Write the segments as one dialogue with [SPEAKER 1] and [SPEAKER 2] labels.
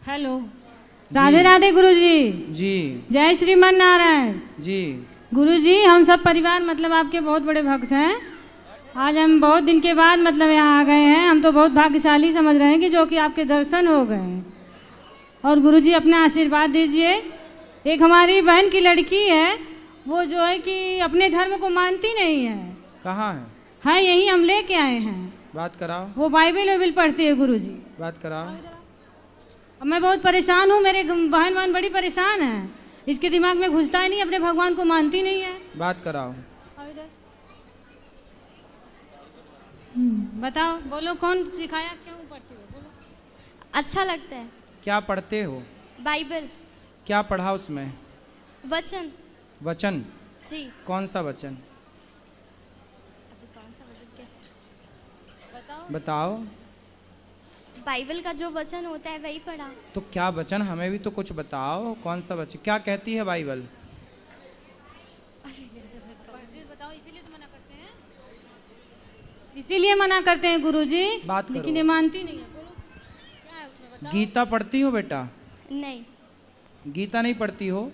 [SPEAKER 1] Hello, Radhe Radhe गुरुजी।
[SPEAKER 2] जी
[SPEAKER 1] जय श्रीमन नारायण
[SPEAKER 2] जी।
[SPEAKER 1] गुरुजी, हम सब परिवार मतलब आपके बहुत बड़े भक्त हैं। आज हम बहुत दिन के बाद मतलब यहाँ आ गए हैं। हम तो बहुत भाग्यशाली समझ रहे हैं कि जो कि आपके दर्शन हो गए हैं। और गुरुजी अपना आशीर्वाद दीजिए। एक हमारी बहन की लड़की है, वो जो है कि अपने धर्म को मानती नहीं है।
[SPEAKER 2] कहाँ है?
[SPEAKER 1] हाँ, यही हम लेके आए हैं।
[SPEAKER 2] बात कराओ।
[SPEAKER 1] वो बाइबल वाइबल पढ़ती है गुरुजी।
[SPEAKER 2] बात कराओ।
[SPEAKER 1] अब मैं बहुत परेशान हूँ, मेरे बहन बड़ी परेशान है। इसके दिमाग में घुसता ही नहीं, अपने भगवान को मानती नहीं है।
[SPEAKER 2] बात कराओ।
[SPEAKER 1] बताओ, बोलो कौन सिखाया, क्यों पढ़ती हो? बोलो।
[SPEAKER 3] अच्छा लगता है।
[SPEAKER 2] क्या पढ़ते हो?
[SPEAKER 3] बाइबल।
[SPEAKER 2] क्या पढ़ा उसमें?
[SPEAKER 3] वचन।
[SPEAKER 2] वचन?
[SPEAKER 3] जी।
[SPEAKER 2] कौन सा वचन?
[SPEAKER 3] अभी कौन सा वचन कैसे बताओ?
[SPEAKER 2] बताओ।
[SPEAKER 3] बाइबल का जो वचन होता है वही पढ़ा।
[SPEAKER 2] तो क्या वचन, हमें भी तो कुछ बताओ। कौन सा वचन, क्या कहती है बाइबल?
[SPEAKER 1] बताओ, इसीलिए तो मना करते हैं। इसीलिए मना करते हैं गुरुजी।
[SPEAKER 2] बात करो।
[SPEAKER 1] लेकिन ये मानती नहीं है। बोलो क्या है उसमें, बताओ।
[SPEAKER 2] गीता पढ़ती हो बेटा?
[SPEAKER 3] नहीं।
[SPEAKER 2] गीता नहीं पढ़ती हो,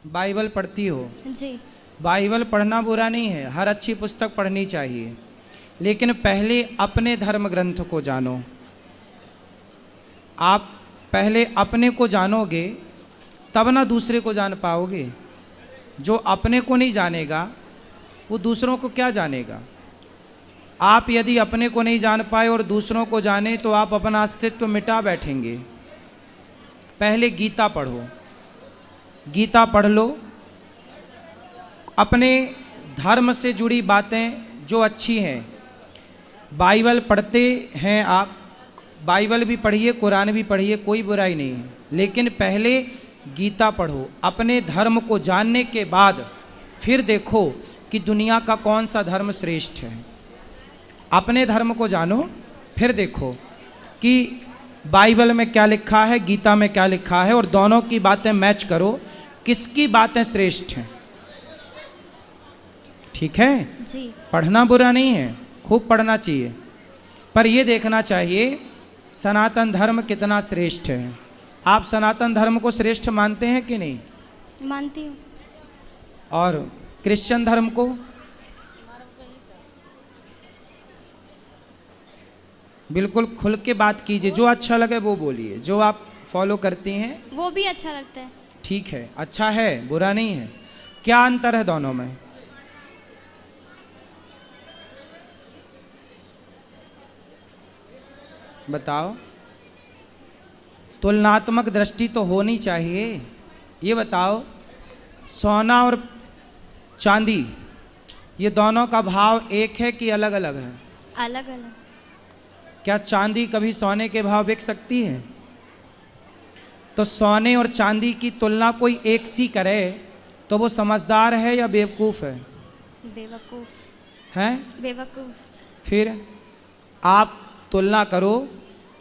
[SPEAKER 2] बाइबल पढ़ती हो।
[SPEAKER 3] जी।
[SPEAKER 2] बाइबल पढ़ना बुरा नहीं है, हर अच्छी पुस्तक पढ़नी चाहिए, लेकिन पहले अपने धर्म ग्रंथ को जानो। आप पहले अपने को जानोगे तब ना दूसरे को जान पाओगे। जो अपने को नहीं जानेगा वो दूसरों को क्या जानेगा। आप यदि अपने को नहीं जान पाए और दूसरों को जाने तो आप अपना अस्तित्व मिटा बैठेंगे। पहले गीता पढ़ो, गीता पढ़ लो। अपने धर्म से जुड़ी बातें जो अच्छी हैं, बाइबल पढ़ते हैं आप, बाइबल भी पढ़िए, कुरान भी पढ़िए, कोई बुराई नहीं है, लेकिन पहले गीता पढ़ो। अपने धर्म को जानने के बाद फिर देखो कि दुनिया का कौन सा धर्म श्रेष्ठ है। अपने धर्म को जानो, फिर देखो कि बाइबल में क्या लिखा है, गीता में क्या लिखा है, और दोनों की बातें मैच करो, किसकी बातें श्रेष्ठ हैं। ठीक है
[SPEAKER 3] जी।
[SPEAKER 2] पढ़ना बुरा नहीं है, खूब पढ़ना चाहिए, पर यह देखना चाहिए सनातन धर्म कितना श्रेष्ठ है। आप सनातन धर्म को श्रेष्ठ मानते हैं कि नहीं?
[SPEAKER 3] मानती हूँ।
[SPEAKER 2] और क्रिश्चियन धर्म को? बिल्कुल खुल के बात कीजिए, जो अच्छा लगे वो बोलिए, जो आप फॉलो करती हैं।
[SPEAKER 3] वो भी अच्छा लगता है।
[SPEAKER 2] ठीक है, अच्छा है, बुरा नहीं है। क्या अंतर है दोनों में? बताओ। तुलनात्मक दृष्टि तो होनी चाहिए। ये बताओ, सोना और चांदी, ये दोनों का भाव एक है कि अलग अलग है?
[SPEAKER 3] अलग अलग।
[SPEAKER 2] क्या चांदी कभी सोने के भाव बिक सकती है? तो सोने और चांदी की तुलना कोई एक सी करे तो वो समझदार है या बेवकूफ़ है?
[SPEAKER 3] बेवकूफ़
[SPEAKER 2] हैं?
[SPEAKER 3] बेवकूफ़।
[SPEAKER 2] फिर आप तुलना करो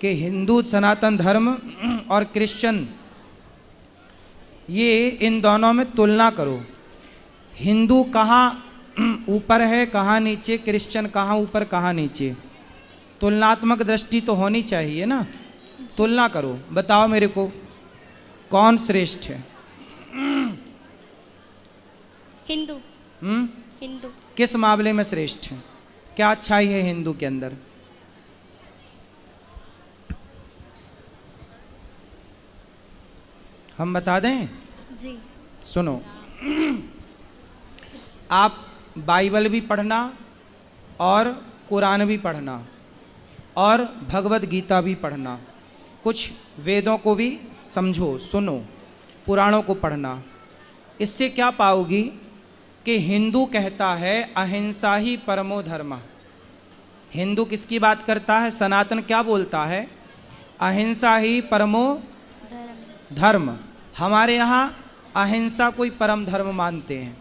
[SPEAKER 2] कि हिंदू सनातन धर्म और क्रिश्चियन, ये इन दोनों में तुलना करो। हिंदू कहाँ ऊपर है, कहाँ नीचे, क्रिश्चियन कहाँ ऊपर कहाँ नीचे। तुलनात्मक दृष्टि तो होनी चाहिए ना। तुलना करो, बताओ मेरे को कौन श्रेष्ठ है?
[SPEAKER 3] हिंदू। हिंदू।
[SPEAKER 2] किस मामले में श्रेष्ठ है? क्या अच्छाई है हिंदू के अंदर? हम बता दें?
[SPEAKER 3] जी।
[SPEAKER 2] सुनो, आप बाइबल भी पढ़ना और कुरान भी पढ़ना और भगवत गीता भी पढ़ना, कुछ वेदों को भी समझो, सुनो, पुराणों को पढ़ना। इससे क्या पाओगी कि हिंदू कहता है अहिंसा ही परमो धर्म। हिंदू किसकी बात करता है? सनातन क्या बोलता है? अहिंसा ही परमो धर्म। हमारे यहाँ अहिंसा कोई परम धर्म मानते हैं।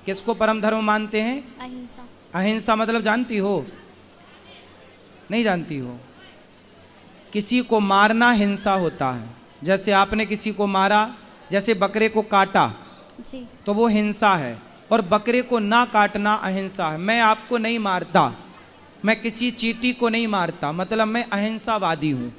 [SPEAKER 2] किसको परम धर्म मानते हैं?
[SPEAKER 3] अहिंसा।
[SPEAKER 2] अहिंसा मतलब जानती हो? नहीं जानती हो? किसी को मारना हिंसा होता है। जैसे आपने किसी को मारा, जैसे बकरे को काटा,
[SPEAKER 3] जी।
[SPEAKER 2] तो वो हिंसा है, और बकरे को ना काटना अहिंसा है। मैं आपको नहीं मारता, मैं किसी चींटी को नहीं मारता, मतलब मैं अहिंसावादी हूँ।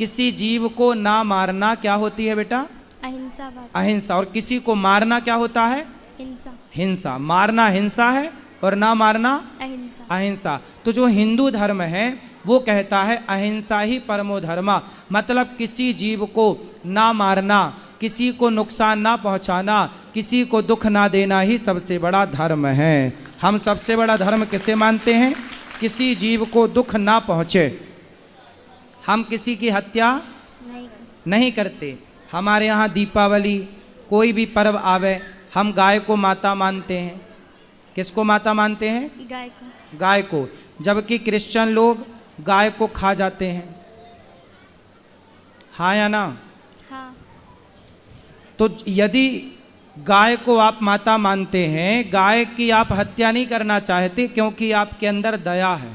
[SPEAKER 2] किसी जीव को ना मारना क्या होती है बेटा?
[SPEAKER 3] अहिंसा बात।
[SPEAKER 2] अहिंसा। और किसी को मारना क्या होता है?
[SPEAKER 3] हिंसा।
[SPEAKER 2] हिंसा। मारना हिंसा है और ना मारना
[SPEAKER 3] अहिंसा।
[SPEAKER 2] अहिंसा। तो जो हिंदू धर्म है वो कहता है अहिंसा ही परमो धर्मा, मतलब किसी जीव को ना मारना, किसी को नुकसान ना पहुंचाना, किसी को दुख ना देना ही सबसे बड़ा धर्म है। हम सबसे बड़ा धर्म किसे मानते हैं? किसी जीव को दुख ना पहुंचे। हम किसी की हत्या नहीं करते। हमारे यहाँ दीपावली कोई भी पर्व आवे हम गाय को माता मानते हैं। किसको माता मानते हैं?
[SPEAKER 3] गाय को।
[SPEAKER 2] गाय को। जबकि क्रिश्चियन लोग गाय को खा जाते हैं। हाँ या ना?
[SPEAKER 3] हाँ।
[SPEAKER 2] तो यदि गाय को आप माता मानते हैं, गाय की आप हत्या नहीं करना चाहते क्योंकि आपके अंदर दया है।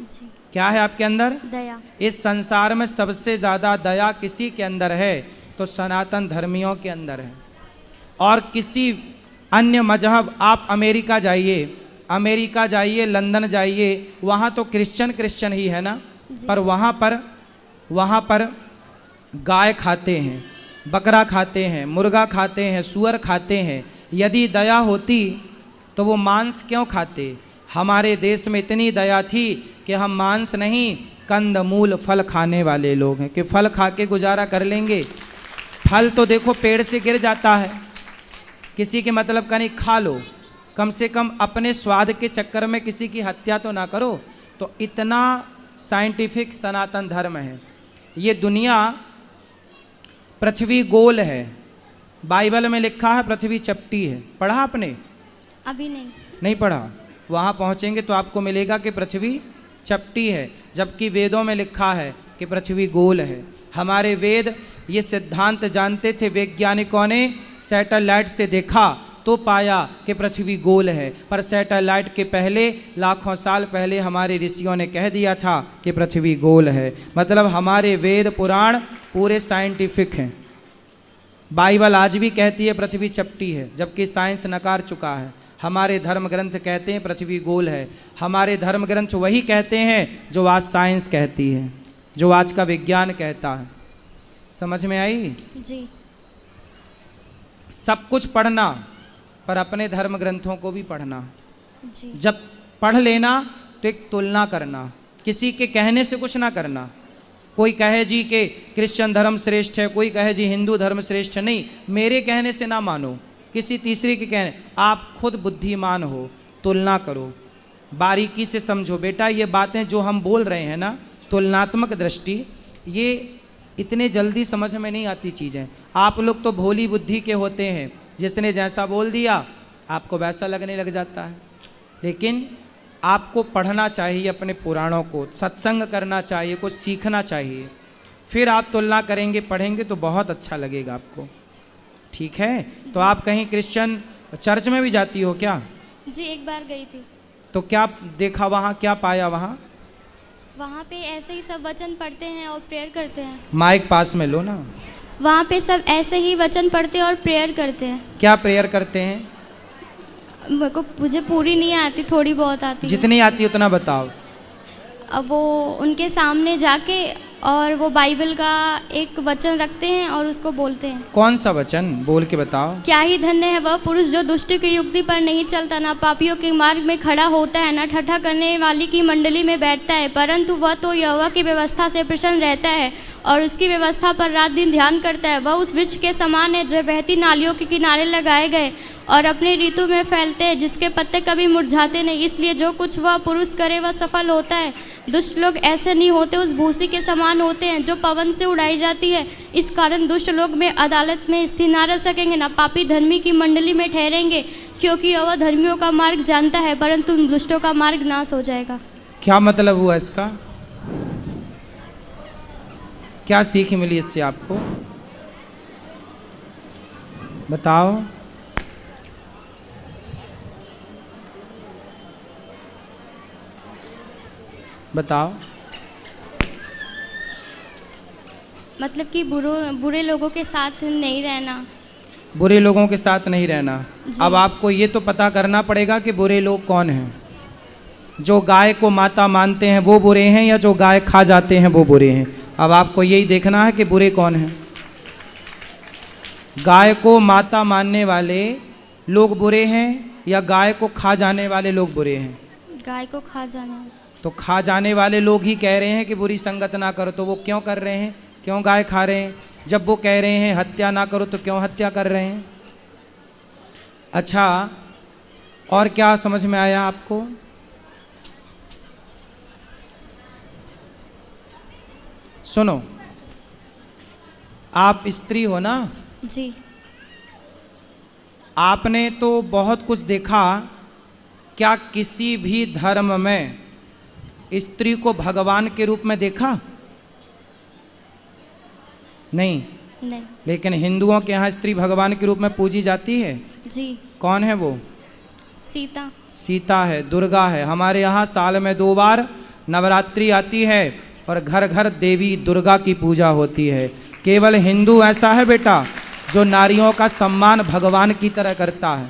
[SPEAKER 3] जी।
[SPEAKER 2] क्या है आपके अंदर?
[SPEAKER 3] दया।
[SPEAKER 2] इस संसार में सबसे ज़्यादा दया किसी के अंदर है तो सनातन धर्मियों के अंदर है। और किसी अन्य मजहब, आप अमेरिका जाइए, लंदन जाइए, वहाँ तो क्रिश्चियन ही है ना, पर वहाँ पर गाय खाते हैं, बकरा खाते हैं, मुर्गा खाते हैं, सुअर खाते हैं। यदि दया होती तो वो मांस क्यों खाते? हमारे देश में इतनी दया थी कि हम मांस नहीं, कंद मूल फल खाने वाले लोग हैं कि फल खा के गुजारा कर लेंगे। फल तो देखो पेड़ से गिर जाता है, किसी के मतलब का नहीं, खा लो, कम से कम अपने स्वाद के चक्कर में किसी की हत्या तो ना करो। तो इतना साइंटिफिक सनातन धर्म है। ये दुनिया, पृथ्वी गोल है, बाइबल में लिखा है पृथ्वी चपटी है। पढ़ा आपने?
[SPEAKER 3] अभी
[SPEAKER 2] नहीं पढ़ा। वहाँ पहुँचेंगे तो आपको मिलेगा कि पृथ्वी चपटी है, जबकि वेदों में लिखा है कि पृथ्वी गोल है। हमारे वेद ये सिद्धांत जानते थे। वैज्ञानिकों ने सैटेलाइट से देखा तो पाया कि पृथ्वी गोल है, पर सैटेलाइट के पहले लाखों साल पहले हमारे ऋषियों ने कह दिया था कि पृथ्वी गोल है। मतलब हमारे वेद पुराण पूरे साइंटिफिक हैं। बाइबल आज भी कहती है पृथ्वी चपटी है, जबकि साइंस नकार चुका है। हमारे धर्म ग्रंथ कहते हैं पृथ्वी गोल है। हमारे धर्म ग्रंथ वही कहते हैं जो आज साइंस कहती है, जो आज का विज्ञान कहता है। समझ में आई?
[SPEAKER 3] जी।
[SPEAKER 2] सब कुछ पढ़ना, पर अपने धर्म ग्रंथों को भी पढ़ना।
[SPEAKER 3] जी।
[SPEAKER 2] जब पढ़ लेना तो एक तुलना करना, किसी के कहने से कुछ ना करना। कोई कहे जी कि क्रिश्चियन धर्म श्रेष्ठ है, कोई कहे जी हिंदू धर्म श्रेष्ठ है, नहीं, मेरे कहने से ना मानो, किसी तीसरे के कहने। आप खुद बुद्धिमान हो, तुलना करो, बारीकी से समझो। बेटा ये बातें जो हम बोल रहे हैं ना, तुलनात्मक दृष्टि, ये इतने जल्दी समझ में नहीं आती चीज़ें। आप लोग तो भोली बुद्धि के होते हैं, जिसने जैसा बोल दिया आपको वैसा लगने लग जाता है। लेकिन आपको पढ़ना चाहिए अपने पुराणों को, सत्संग करना चाहिए, कुछ सीखना चाहिए, फिर आप तुलना करेंगे, पढ़ेंगे तो बहुत अच्छा लगेगा आपको। ठीक है? तो आप कहीं क्रिश्चियन चर्च में भी जाती हो क्या?
[SPEAKER 3] जी, एक बार गई थी।
[SPEAKER 2] तो क्या देखा वहाँ, क्या पाया वहाँ?
[SPEAKER 3] वहाँ पे ऐसे ही सब वचन पढ़ते हैं और प्रेयर करते हैं।
[SPEAKER 2] माइक पास में लो ना।
[SPEAKER 3] वहाँ पे सब ऐसे ही वचन पढ़ते हैं और प्रेयर करते हैं।
[SPEAKER 2] क्या प्रेयर करते हैं?
[SPEAKER 3] मुझे पूरी नहीं आती, थोड़ी बहुत आती है।
[SPEAKER 2] जितनी आती उतना बताओ।
[SPEAKER 3] अब वो उनके सामने जाके और वो बाइबल का एक वचन रखते हैं और उसको बोलते हैं।
[SPEAKER 2] कौन सा वचन? बोल के बताओ।
[SPEAKER 3] क्या ही धन्य है वह पुरुष जो दुष्ट की युक्ति पर नहीं चलता, ना पापियों के मार्ग में खड़ा होता है, ना ठट्ठा करने वाली की मंडली में बैठता है, परंतु वह तो यहोवा की व्यवस्था से प्रसन्न रहता है और उसकी व्यवस्था पर रात दिन ध्यान करता है। वह उस वृक्ष के समान है जो बहती नालियों के किनारे लगाए गए और अपने ऋतु में फैलते हैं, जिसके पत्ते कभी मुरझाते नहीं। इसलिए जो कुछ वह पुरुष करे वह सफल होता है। दुष्ट लोग ऐसे नहीं होते, उस भूसी के समान होते हैं जो पवन से उड़ाई जाती है। इस कारण दुष्ट लोग में अदालत में स्थिर न रह सकेंगे, ना पापी धर्मी की मंडली में ठहरेंगे, क्योंकि वह धर्मियों का मार्ग जानता है, परंतु दुष्टों का मार्ग नाश हो जाएगा।
[SPEAKER 2] क्या मतलब हुआ इसका? क्या सीख मिली इससे आपको? बताओ। बताओ।
[SPEAKER 3] मतलब कि बुरे लोगों के साथ नहीं रहना।
[SPEAKER 2] बुरे लोगों के साथ नहीं रहना। अब आपको ये तो पता करना पड़ेगा कि बुरे लोग कौन हैं। जो गाय को माता मानते हैं वो बुरे हैं, या जो गाय खा जाते हैं वो बुरे हैं? अब आपको यही देखना है कि बुरे कौन हैं। गाय को माता मानने वाले लोग बुरे हैं या गाय को खा जाने वाले लोग बुरे हैं?
[SPEAKER 3] गाय को खा जाने।
[SPEAKER 2] तो खा जाने वाले लोग ही कह रहे हैं कि बुरी संगत ना करो, तो वो क्यों कर रहे हैं? क्यों गाय खा रहे हैं? जब वो कह रहे हैं हत्या ना करो तो क्यों हत्या कर रहे हैं? अच्छा, और क्या समझ में आया आपको? सुनो, आप स्त्री हो ना?
[SPEAKER 3] जी।
[SPEAKER 2] आपने तो बहुत कुछ देखा, क्या किसी भी धर्म में स्त्री को भगवान के रूप में देखा? नहीं।
[SPEAKER 3] नहीं।
[SPEAKER 2] लेकिन हिंदुओं के यहाँ स्त्री भगवान के रूप में पूजी जाती है।
[SPEAKER 3] जी।
[SPEAKER 2] कौन है वो?
[SPEAKER 3] सीता।
[SPEAKER 2] सीता है, दुर्गा है। हमारे यहाँ साल में 2 बार नवरात्रि आती है और घर घर देवी दुर्गा की पूजा होती है। केवल हिंदू ऐसा है बेटा जो नारियों का सम्मान भगवान की तरह करता है,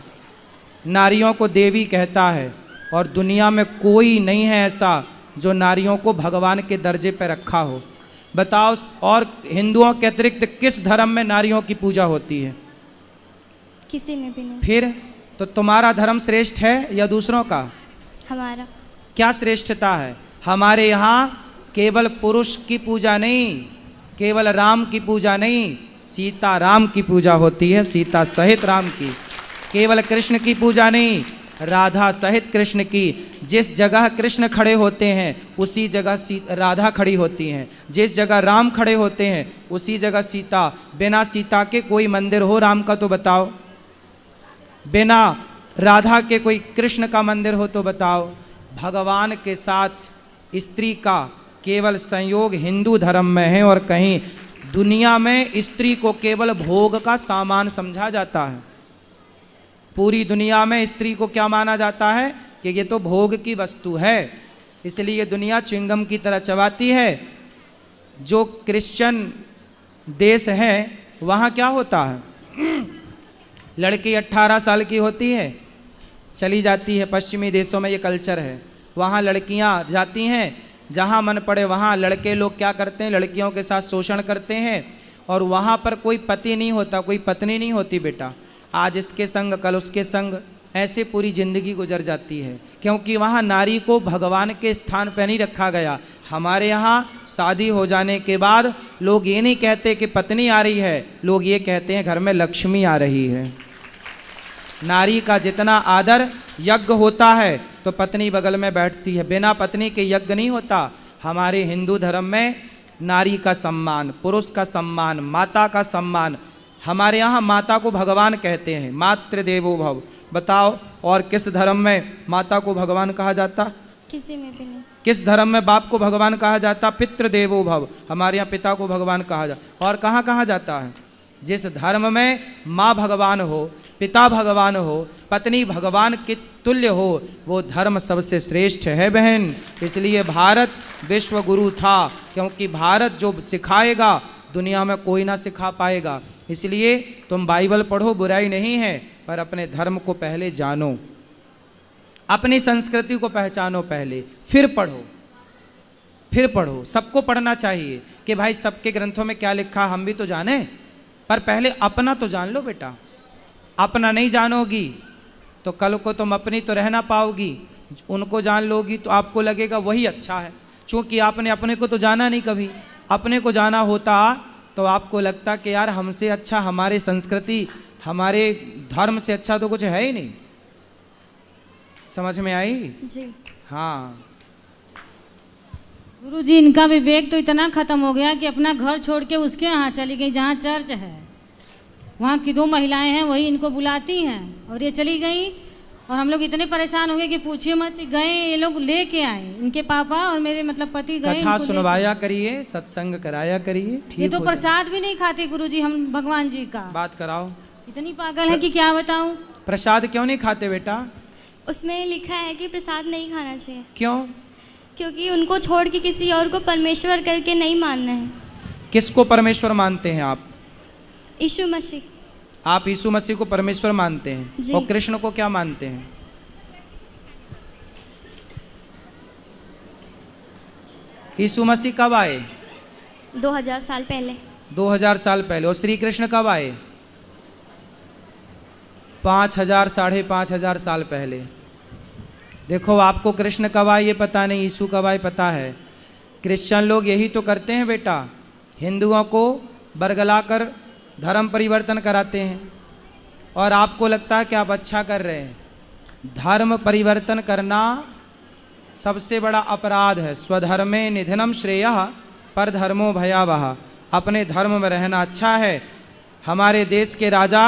[SPEAKER 2] नारियों को देवी कहता है, और दुनिया में कोई नहीं है ऐसा जो नारियों को भगवान के दर्जे पर रखा हो। बताओ, और हिंदुओं के अतिरिक्त किस धर्म में नारियों की पूजा होती है?
[SPEAKER 3] किसी में भी नहीं।
[SPEAKER 2] फिर तो तुम्हारा धर्म श्रेष्ठ है या दूसरों का?
[SPEAKER 3] हमारा।
[SPEAKER 2] क्या श्रेष्ठता है? हमारे यहाँ केवल पुरुष की पूजा नहीं, केवल राम की पूजा नहीं, सीता राम की पूजा होती है, सीता सहित राम की। केवल कृष्ण की पूजा नहीं, राधा सहित कृष्ण की। जिस जगह कृष्ण खड़े होते हैं उसी जगह राधा खड़ी होती हैं, जिस जगह राम खड़े होते हैं उसी जगह सीता। बिना सीता के कोई मंदिर हो राम का तो बताओ, बिना राधा के कोई कृष्ण का मंदिर हो तो बताओ। भगवान के साथ स्त्री का केवल संयोग हिंदू धर्म में है, और कहीं दुनिया में स्त्री को केवल भोग का सामान समझा जाता है। पूरी दुनिया में स्त्री को क्या माना जाता है कि ये तो भोग की वस्तु है, इसलिए दुनिया च्युइंगम की तरह चबाती है। जो क्रिश्चियन देश है वहाँ क्या होता है, लड़की 18 साल की होती है, चली जाती है। पश्चिमी देशों में ये कल्चर है, वहाँ लड़कियाँ जाती हैं, जहाँ मन पड़े वहाँ लड़के लोग क्या करते हैं, लड़कियों के साथ शोषण करते हैं, और वहाँ पर कोई पति नहीं होता, कोई पत्नी नहीं होती बेटा। आज इसके संग कल उसके संग, ऐसे पूरी ज़िंदगी गुजर जाती है, क्योंकि वहाँ नारी को भगवान के स्थान पर नहीं रखा गया। हमारे यहाँ शादी हो जाने के बाद लोग ये नहीं कहते कि पत्नी आ रही है, लोग ये कहते हैं घर में लक्ष्मी आ रही है। नारी का जितना आदर यज्ञ होता है तो पत्नी बगल में बैठती है, बिना पत्नी के यज्ञ नहीं होता। हमारे हिंदू धर्म में नारी का सम्मान, पुरुष का सम्मान, माता का सम्मान। हमारे यहाँ माता को भगवान कहते हैं, मातृदेवो भव। बताओ, और किस धर्म में माता को भगवान कहा जाता?
[SPEAKER 3] किसी में भी नहीं।
[SPEAKER 2] किस धर्म में बाप को भगवान कहा जाता? पितृदेवो भव। हमारे यहाँ पिता को भगवान कहा जाता। और कहाँ कहा जाता है? जिस धर्म में माँ भगवान हो, पिता भगवान हो, पत्नी भगवान के तुल्य हो, वो धर्म सबसे श्रेष्ठ है बहन। इसलिए भारत विश्व गुरु था, क्योंकि भारत जो सिखाएगा दुनिया में कोई ना सिखा पाएगा। इसलिए तुम बाइबल पढ़ो, बुराई नहीं है, पर अपने धर्म को पहले जानो, अपनी संस्कृति को पहचानो पहले, फिर पढ़ो, फिर पढ़ो। सबको पढ़ना चाहिए कि भाई सबके ग्रंथों में क्या लिखा हम भी तो जाने, पर पहले अपना तो जान लो बेटा। अपना नहीं जानोगी तो कल को तुम अपनी तो रह ना पाओगी, उनको जान लोगी तो आपको लगेगा वही अच्छा है। चूँकि आपने अपने को तो जाना नहीं कभी, अपने को जाना होता तो आपको लगता कि यार हमसे अच्छा, हमारे संस्कृति, हमारे धर्म से अच्छा तो कुछ है ही नहीं। समझ में आई?
[SPEAKER 3] जी।
[SPEAKER 1] हाँ गुरुजी, इनका विवेक तो इतना खत्म हो गया कि अपना घर छोड़ के उसके यहाँ चली गई जहाँ चर्च है। वहाँ की 2 महिलाएं हैं, वही इनको बुलाती हैं, और ये चली गई। और हम लोग इतने परेशान हो गए कि पूछिए मत। गए ये लोग लेके आए, इनके पापा और मेरे मतलब पति गए।
[SPEAKER 2] कथा सुनवाया करिए, सत्संग कराया करिए।
[SPEAKER 1] ये तो प्रसाद भी नहीं खाते गुरुजी हम भगवान जी का।
[SPEAKER 2] बात कराओ।
[SPEAKER 1] इतनी पागल है कि क्या बताऊं।
[SPEAKER 2] प्रसाद क्यों नहीं खाते बेटा?
[SPEAKER 3] उसमें लिखा है कि प्रसाद नहीं खाना चाहिए।
[SPEAKER 2] क्यों?
[SPEAKER 3] क्योंकि उनको छोड़ के किसी और को परमेश्वर करके नहीं मानना है।
[SPEAKER 2] किसको परमेश्वर मानते हैं आप?
[SPEAKER 3] यीशु मसीह।
[SPEAKER 2] आप यीशु मसीह को परमेश्वर मानते हैं,
[SPEAKER 3] जी।
[SPEAKER 2] और कृष्ण को क्या मानते हैं? यीशु मसीह कब आए?
[SPEAKER 3] 2000 साल पहले।
[SPEAKER 2] 2000 साल पहले। और श्री कृष्ण कब आए? 5000 साढ़े 5000 साल पहले। देखो आपको कृष्ण कब आए ये पता नहीं, यीशु कब आए पता है। क्रिश्चियन लोग यही तो करते हैं बेटा, हिंदुओं को बरगलाकर धर्म परिवर्तन कराते हैं और आपको लगता है कि आप अच्छा कर रहे हैं। धर्म परिवर्तन करना सबसे बड़ा अपराध है। स्वधर्मे निधनम श्रेयः परधर्मो भयावह। अपने धर्म में रहना अच्छा है। हमारे देश के राजा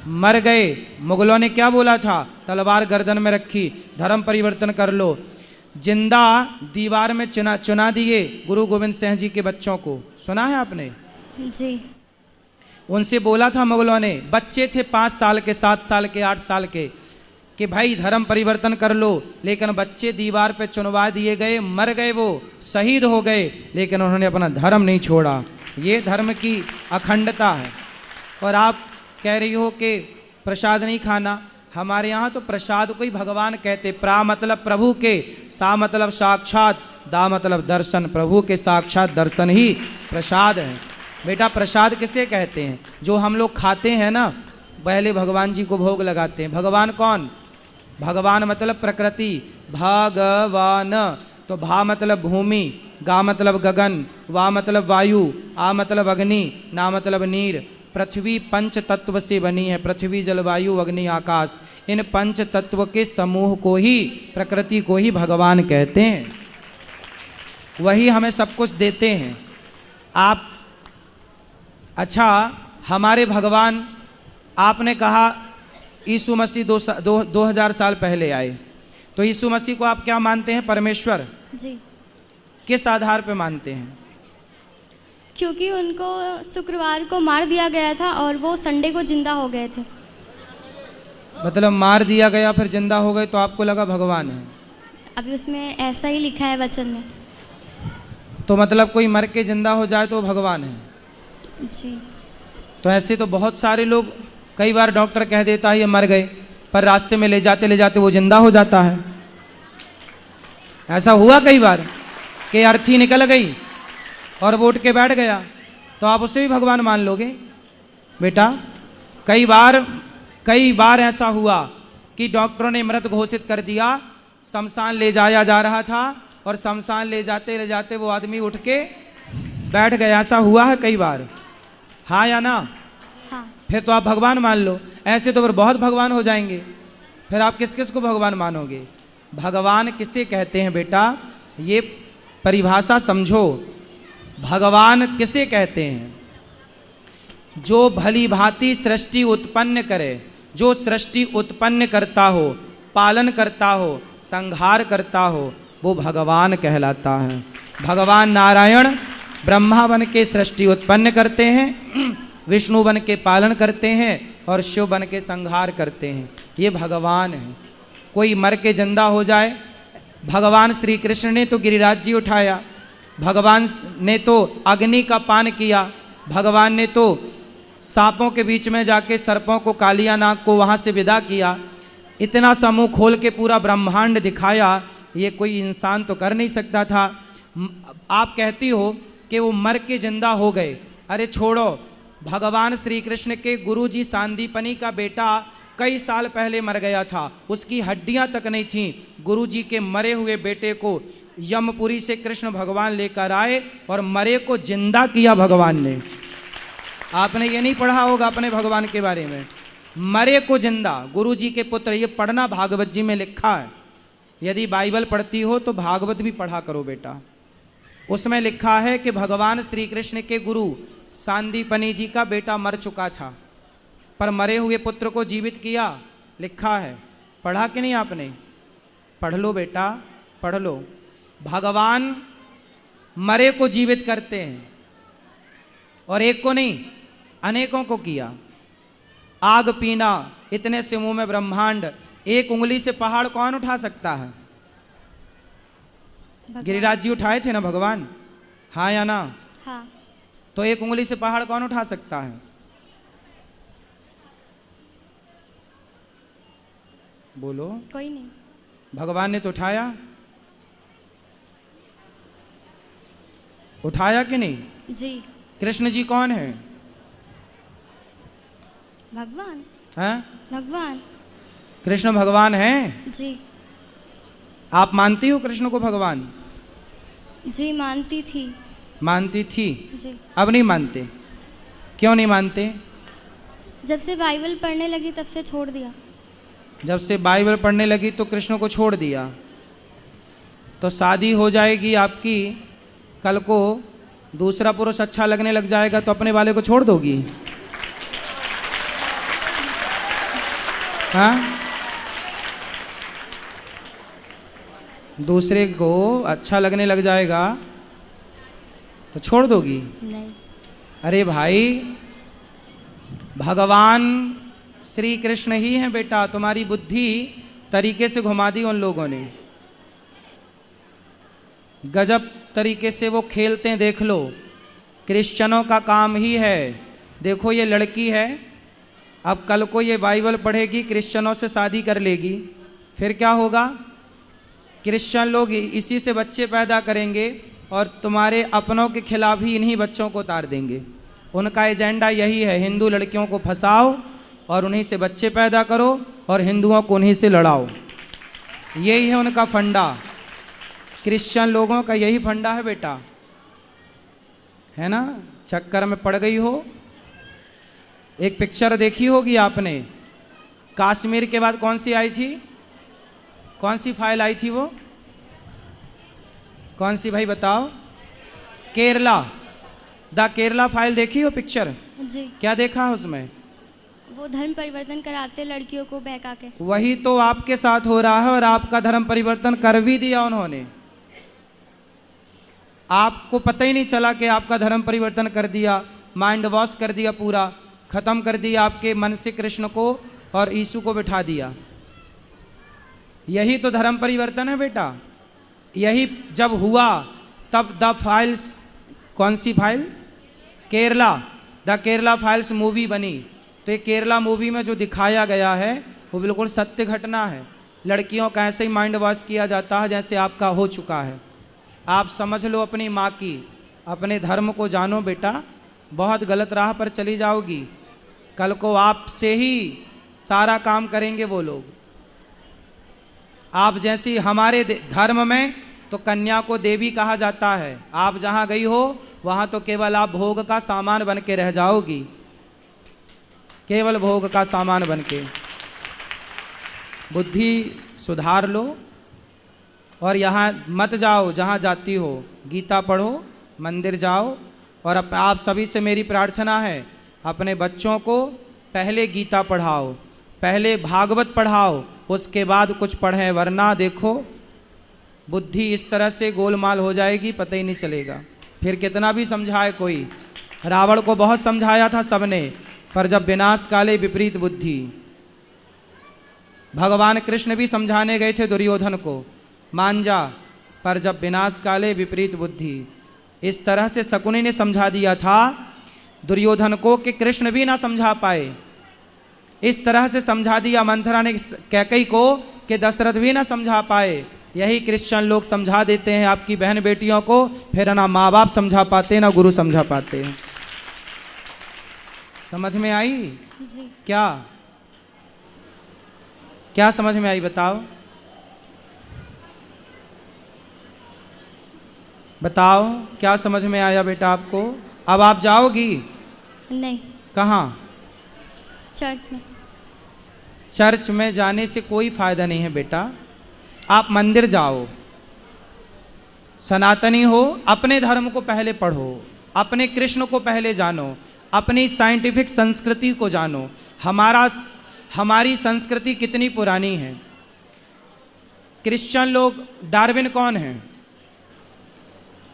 [SPEAKER 2] मर गए, मुगलों ने क्या बोला था? तलवार गर्दन में रखी, धर्म परिवर्तन कर लो। जिंदा दीवार में चुना दिए गुरु गोविंद सिंह जी के बच्चों को, सुना है आपने?
[SPEAKER 3] जी।
[SPEAKER 2] उनसे बोला था मुगलों ने, बच्चे थे 5 साल के, 7 साल के, 8 साल के, कि भाई धर्म परिवर्तन कर लो। लेकिन बच्चे दीवार पे चुनवा दिए गए, मर गए, वो शहीद हो गए, लेकिन उन्होंने अपना धर्म नहीं छोड़ा। ये धर्म की अखंडता है। और आप कह रही हो कि प्रसाद नहीं खाना। हमारे यहाँ तो प्रसाद को ही भगवान कहते। प्रा मतलब प्रभु के, सा मतलब साक्षात, दा मतलब दर्शन। प्रभु के साक्षात दर्शन ही प्रसाद है। बेटा प्रसाद किसे कहते हैं? जो हम लोग खाते हैं ना, पहले भगवान जी को भोग लगाते हैं। भगवान कौन? भगवान मतलब प्रकृति, भगवान। तो भा मतलब भूमि, गा मतलब गगन, वा मतलब वायु, आ मतलब अग्नि, ना मतलब नीर। पृथ्वी पंच तत्व से बनी है। पृथ्वी, जलवायु, अग्नि, आकाश। इन पंच तत्व के समूह को ही, प्रकृति को ही भगवान कहते हैं। वही हमें सब कुछ देते हैं। आप अच्छा, हमारे भगवान, आपने कहा यीशु मसीह 2000 साल पहले आए, तो यीशु मसीह को आप क्या मानते हैं? परमेश्वर।
[SPEAKER 3] जी।
[SPEAKER 2] किस आधार पे मानते हैं?
[SPEAKER 3] क्योंकि उनको शुक्रवार को मार दिया गया था और वो संडे को जिंदा हो गए थे।
[SPEAKER 2] मतलब मार दिया गया फिर जिंदा हो गए, तो आपको लगा भगवान है?
[SPEAKER 3] अभी उसमें ऐसा ही लिखा है वचन में।
[SPEAKER 2] तो मतलब कोई मर के जिंदा हो जाए तो भगवान है?
[SPEAKER 3] जी।
[SPEAKER 2] तो ऐसे तो बहुत सारे लोग, कई बार डॉक्टर कह देता है ये मर गए, पर रास्ते में ले जाते वो जिंदा हो जाता है। ऐसा हुआ कई बार कि अर्थी निकल गई और वो उठ के बैठ गया, तो आप उसे भी भगवान मान लोगे? बेटा कई बार ऐसा हुआ कि डॉक्टरों ने मृत घोषित कर दिया, शमशान ले जाया जा रहा था और शमशान ले जाते वो आदमी उठ के बैठ गया। ऐसा हुआ है कई बार, हाँ या ना?
[SPEAKER 3] हाँ।
[SPEAKER 2] फिर तो आप भगवान मान लो। ऐसे तो फिर बहुत भगवान हो जाएंगे। फिर आप किस किस को भगवान मानोगे? भगवान किसे कहते हैं बेटा? ये परिभाषा समझो। भगवान किसे कहते हैं? जो भली भांति सृष्टि उत्पन्न करे, जो सृष्टि उत्पन्न करता हो, पालन करता हो, संहार करता हो, वो भगवान कहलाता है। भगवान नारायण ब्रह्मा बन के सृष्टि उत्पन्न करते हैं, विष्णु बन के पालन करते हैं और शिव बन के संहार करते हैं। ये भगवान है। कोई मर के जिंदा हो जाए, भगवान श्री कृष्ण ने तो गिरिराज जी उठाया, भगवान ने तो अग्नि का पान किया, भगवान ने तो सांपों के बीच में जाके सर्पों को, कालिया नाग को वहाँ से विदा किया। इतना सा मुँह खोल के पूरा ब्रह्मांड दिखाया, ये कोई इंसान तो कर नहीं सकता था। आप कहती हो कि वो मर के जिंदा हो गए। अरे छोड़ो, भगवान श्री कृष्ण के गुरु जी सांदीपनी का बेटा कई साल पहले मर गया था, उसकी हड्डियां तक नहीं थीं। गुरु जी के मरे हुए बेटे को यमपुरी से कृष्ण भगवान लेकर आए और मरे को जिंदा किया भगवान ने। आपने ये नहीं पढ़ा होगा अपने भगवान के बारे में, मरे को जिंदा, गुरु जी के पुत्र। ये पढ़ना, भागवत जी में लिखा है। यदि बाइबल पढ़ती हो तो भागवत भी पढ़ा करो बेटा। उसमें लिखा है कि भगवान श्री कृष्ण के गुरु सांदीपनी जी का बेटा मर चुका था, पर मरे हुए पुत्र को जीवित किया। लिखा है, पढ़ा कि नहीं आपने? पढ़ लो बेटा, पढ़ लो। भगवान मरे को जीवित करते हैं, और एक को नहीं, अनेकों को किया। आग पीना, इतने से मुंह में ब्रह्मांड। एक उंगली से पहाड़ कौन उठा सकता है? गिरिराज जी उठाए थे ना भगवान, हाँ या ना?
[SPEAKER 3] हाँ।
[SPEAKER 2] तो एक उंगली से पहाड़ कौन उठा सकता है? बोलो।
[SPEAKER 3] कोई नहीं।
[SPEAKER 2] भगवान ने तो उठाया, उठाया कि नहीं?
[SPEAKER 3] जी।
[SPEAKER 2] कृष्ण जी कौन है?
[SPEAKER 3] भगवान।
[SPEAKER 2] हैं?
[SPEAKER 3] भगवान।
[SPEAKER 2] कृष्ण भगवान हैं?
[SPEAKER 3] जी।
[SPEAKER 2] आप मानती हो कृष्ण को भगवान?
[SPEAKER 3] जी मानती थी।
[SPEAKER 2] मानती थी,
[SPEAKER 3] जी।
[SPEAKER 2] अब नहीं मानते? क्यों नहीं मानते?
[SPEAKER 3] जब से बाइबल पढ़ने लगी तब से छोड़ दिया।
[SPEAKER 2] जब से बाइबल पढ़ने लगी तो कृष्ण को छोड़ दिया। तो शादी हो जाएगी आपकी, कल को दूसरा पुरुष अच्छा लगने लग जाएगा तो अपने वाले को छोड़ दोगी? हाँ? दूसरे को अच्छा लगने लग जाएगा तो छोड़ दोगी?
[SPEAKER 3] नहीं।
[SPEAKER 2] अरे भाई, भगवान श्री कृष्ण ही हैं बेटा, तुम्हारी बुद्धि तरीके से घुमा दी उन लोगों ने। गजब तरीके से वो खेलते हैं, देख लो। क्रिश्चियनों का काम ही है, देखो ये लड़की है, अब कल को ये बाइबल पढ़ेगी, क्रिश्चियनों से शादी कर लेगी, फिर क्या होगा? क्रिश्चियन लोग इसी से बच्चे पैदा करेंगे और तुम्हारे अपनों के खिलाफ ही इन्हीं बच्चों को उतार देंगे। उनका एजेंडा यही है, हिंदू लड़कियों को फंसाओ और उन्हीं से बच्चे पैदा करो और हिंदुओं को उन्हीं से लड़ाओ। यही है उनका फंडा। क्रिश्चियन लोगों का यही फंडा है बेटा, है ना? चक्कर में पड़ गई हो। एक पिक्चर देखी होगी आपने, कश्मीर के बाद कौन सी आई थी? कौन सी फाइल आई थी वो? कौन सी भाई बताओ? केरला, द केरला फाइल देखी हो पिक्चर?
[SPEAKER 3] जी।
[SPEAKER 2] क्या देखा उसमें?
[SPEAKER 3] वो धर्म परिवर्तन कराते लड़कियों को बहका के।
[SPEAKER 2] वही तो आपके साथ हो रहा है और आपका धर्म परिवर्तन कर भी दिया उन्होंने। आपको पता ही नहीं चला कि आपका धर्म परिवर्तन कर दिया, माइंड वॉश कर दिया, पूरा खत्म कर दिया आपके मन से कृष्ण को और यीशु को बिठा दिया। यही तो धर्म परिवर्तन है बेटा। यही जब हुआ तब द फाइल्स, कौन सी फाइल? Kerala, the Kerala files movie बनी। तो ये केरला मूवी में जो दिखाया गया है वो बिल्कुल सत्य घटना है। लड़कियों का ऐसे ही माइंड वॉश किया जाता है जैसे आपका हो चुका है। आप समझ लो अपनी माँ की, अपने धर्म को जानो बेटा, बहुत गलत राह पर चली जाओगी। कल को आपसे ही सारा काम करेंगे वो लोग। आप जैसी हमारे धर्म में तो कन्या को देवी कहा जाता है। आप जहाँ गई हो वहाँ तो केवल आप भोग का सामान बन के रह जाओगी, केवल भोग का सामान बन के। बुद्धि सुधार लो और यहाँ मत जाओ जहाँ जाती हो। गीता पढ़ो, मंदिर जाओ। और आप सभी से मेरी प्रार्थना है, अपने बच्चों को पहले गीता पढ़ाओ, पहले भागवत पढ़ाओ, उसके बाद कुछ पढ़ें, वरना देखो बुद्धि इस तरह से गोलमाल हो जाएगी, पता ही नहीं चलेगा। फिर कितना भी समझाए कोई। रावण को बहुत समझाया था सबने, पर जब विनाश काले विपरीत बुद्धि। भगवान कृष्ण भी समझाने गए थे दुर्योधन को, मान जा, पर जब विनाश काले विपरीत बुद्धि। इस तरह से शकुनी ने समझा दिया था दुर्योधन को कि कृष्ण भी ना समझा पाए। इस तरह से समझा दिया मंथरा ने कैकई को कि दशरथ भी ना समझा पाए। यही क्रिश्चियन लोग समझा देते हैं आपकी बहन बेटियों को, फिर ना माँ बाप समझा पाते ना गुरु समझा पाते हैं। समझ में आई?
[SPEAKER 3] जी।
[SPEAKER 2] क्या क्या समझ में आई बताओ? बताओ क्या समझ में आया बेटा आपको? अब आप जाओगी?
[SPEAKER 3] नहीं।
[SPEAKER 2] कहाँ?
[SPEAKER 3] चर्च में।
[SPEAKER 2] चर्च में जाने से कोई फायदा नहीं है बेटा। आप मंदिर जाओ। सनातनी हो, अपने धर्म को पहले पढ़ो, अपने कृष्ण को पहले जानो, अपनी साइंटिफिक संस्कृति को जानो। हमारी संस्कृति कितनी पुरानी है। क्रिश्चियन लोग, डार्विन कौन है?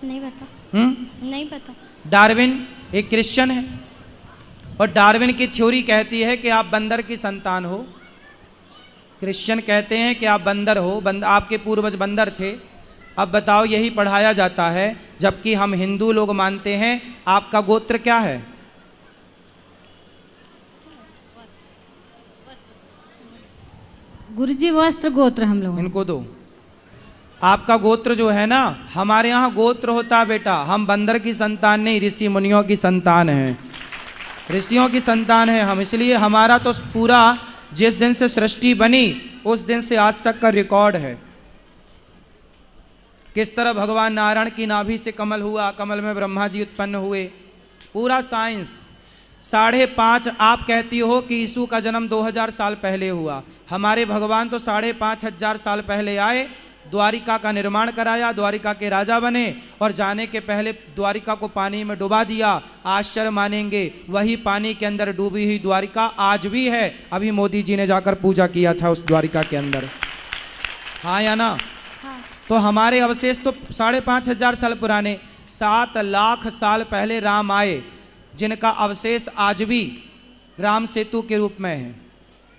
[SPEAKER 3] नहीं पता। नहीं पता।
[SPEAKER 2] डार्विन एक क्रिश्चियन है और डार्विन की थ्योरी कहती है कि आप बंदर की संतान हो। क्रिश्चियन कहते हैं कि आप बंदर हो, आपके पूर्वज बंदर थे। अब बताओ, यही पढ़ाया जाता है, जबकि हम हिंदू लोग मानते हैं आपका गोत्र क्या है?
[SPEAKER 1] गुरुजी वस्त्र गोत्र हम लोग।
[SPEAKER 2] इनको दो। आपका गोत्र जो है ना, हमारे यहाँ गोत्र होता है बेटा, हम बंदर की संतान नहीं, ऋषि मुनियों की संतान हैं, ऋषियों की संतान है हम। इसलिए हमारा तो पूरा जिस दिन से सृष्टि बनी उस दिन से आज तक का रिकॉर्ड है। किस तरह भगवान नारायण की नाभि से कमल हुआ, कमल में ब्रह्मा जी उत्पन्न हुए, पूरा साइंस। 5.5 आप कहती हो कि यीशु का जन्म 2000 साल पहले हुआ, हमारे भगवान तो 5,500 साल पहले आए, द्वारिका का निर्माण कराया, द्वारिका के राजा बने और जाने के पहले द्वारिका को पानी में डुबा दिया। आश्चर्य मानेंगे, वही पानी के अंदर डूबी हुई द्वारिका आज भी है। अभी मोदी जी ने जाकर पूजा किया था उस द्वारिका के अंदर, हाँ या ना?
[SPEAKER 3] हाँ।
[SPEAKER 2] तो हमारे अवशेष तो 5,500 साल पुराने, 7 लाख साल पहले राम आए, जिनका अवशेष आज भी राम सेतु के रूप में है।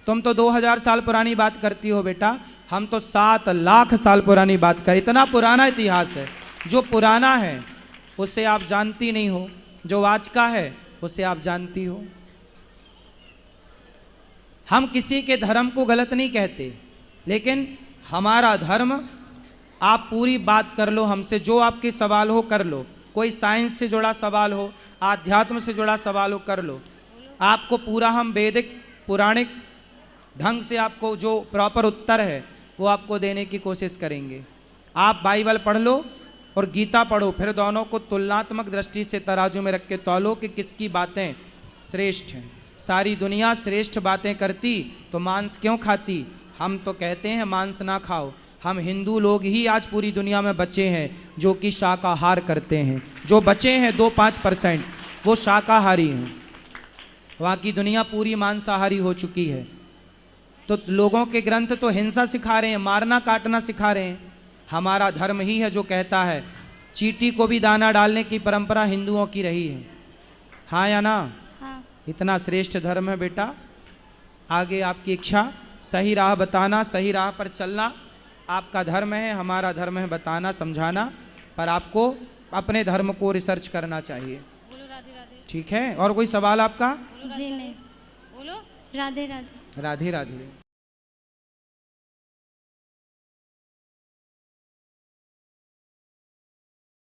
[SPEAKER 2] तुम तो 2000 साल पुरानी बात करती हो बेटा, हम तो 7 लाख साल पुरानी बात करें। इतना पुराना इतिहास है, जो पुराना है उसे आप जानती नहीं हो, जो आज का है उसे आप जानती हो। हम किसी के धर्म को गलत नहीं कहते, लेकिन हमारा धर्म, आप पूरी बात कर लो हमसे, जो आपके सवाल हो कर लो, कोई साइंस से जुड़ा सवाल हो, आध्यात्म से जुड़ा सवाल हो कर लो, आपको पूरा हम वैदिक पुराणिक ढंग से आपको जो प्रॉपर उत्तर है वो आपको देने की कोशिश करेंगे। आप बाइबल पढ़ लो और गीता पढ़ो, फिर दोनों को तुलनात्मक दृष्टि से तराजू में रख के तौलो कि किसकी बातें श्रेष्ठ हैं। सारी दुनिया श्रेष्ठ बातें करती तो मांस क्यों खाती? हम तो कहते हैं मांस ना खाओ। हम हिंदू लोग ही आज पूरी दुनिया में बचे हैं जो कि शाकाहार करते हैं। जो बचे हैं 2-5% वो शाकाहारी हैं, बाकी दुनिया पूरी मांसाहारी हो चुकी है। तो लोगों के ग्रंथ तो हिंसा सिखा रहे हैं, मारना काटना सिखा रहे हैं। हमारा धर्म ही है जो कहता है चींटी को भी दाना डालने की परंपरा हिंदुओं की रही है, हाँ या ना?
[SPEAKER 3] हाँ।
[SPEAKER 2] इतना श्रेष्ठ धर्म है बेटा। आगे आपकी इच्छा, सही राह बताना, सही राह पर चलना आपका धर्म है, हमारा धर्म है बताना समझाना, पर आपको अपने धर्म को रिसर्च करना चाहिए। ठीक है, और कोई सवाल आपका?
[SPEAKER 3] जी नहीं।
[SPEAKER 1] बोलो
[SPEAKER 3] राधे राधे।
[SPEAKER 2] राधे राधे।